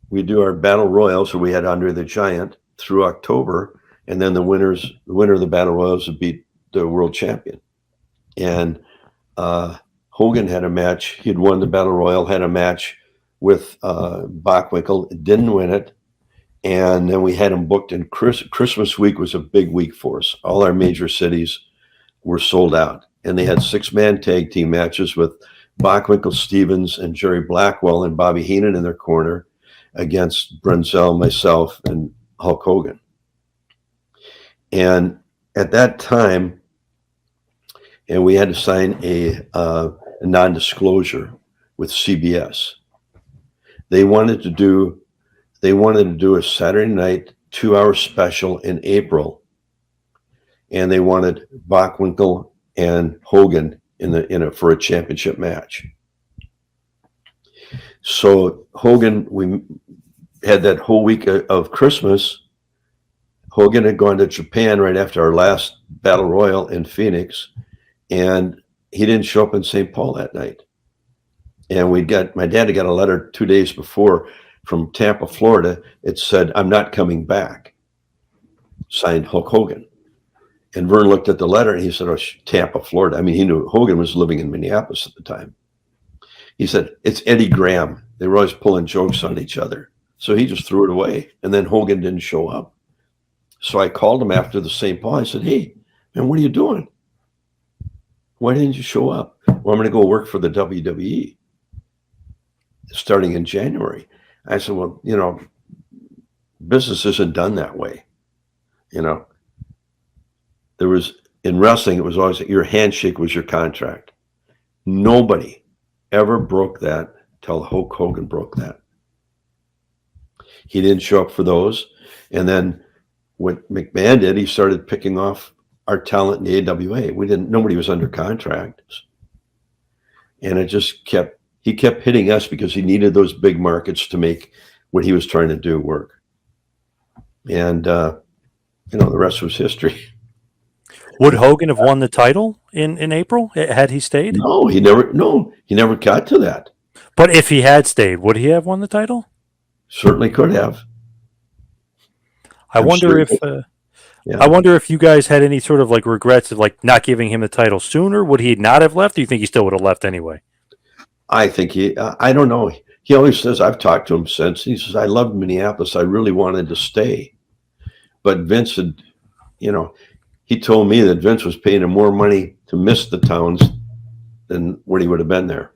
we do our battle royal. So we had Andre the Giant through October, and then the winner of the battle royals would beat the world champion. And Hogan had a match. He'd won the battle royal, had a match with Bockwinkel, didn't win it. And then we had him booked in Christmas week was a big week for us. All our major cities were sold out. And they had 6-man tag team matches with Bockwinkel, Stevens, and Jerry Blackwell and Bobby Heenan in their corner against Brunzell, myself, and Hulk Hogan. And at that time, and we had to sign a non-disclosure with CBS. They wanted to do a Saturday night 2-hour special in April, and they wanted Bockwinkel and Hogan for a championship match. So Hogan, we had that whole week of Christmas. Hogan had gone to Japan right after our last battle royal in Phoenix, and he didn't show up in St. Paul that night. And my dad had got a letter 2 days before from Tampa, Florida. It said, "I'm not coming back." Signed Hulk Hogan. And Vern looked at the letter and he said, "Oh, Tampa, Florida." I mean, he knew Hogan was living in Minneapolis at the time. He said, "It's Eddie Graham." They were always pulling jokes on each other. So he just threw it away. And then Hogan didn't show up. So I called him after the St. Paul. I said, "Hey, man, what are you doing? Why didn't you show up?" "Well, I'm going to go work for the WWE starting in January." I said, "Well, business isn't done that way. There was, in wrestling, it was always your handshake was your contract. Nobody ever broke that till Hulk Hogan broke that. He didn't show up for those. And then what McMahon did, he started picking off our talent in the AWA. Nobody was under contract. And he kept hitting us because he needed those big markets to make what he was trying to do work. And, the rest was history. Would Hogan have won the title in April had he stayed? No, he never got to that. But if he had stayed, would he have won the title? Certainly could have. I wonder if you guys had any sort of like regrets of like not giving him the title sooner. Would he not have left? Do you think he still would have left anyway? I think I don't know. He always says, I've talked to him since. He says, "I loved Minneapolis. I really wanted to stay." But Vince had, he told me that Vince was paying him more money to miss the towns than what he would have been there.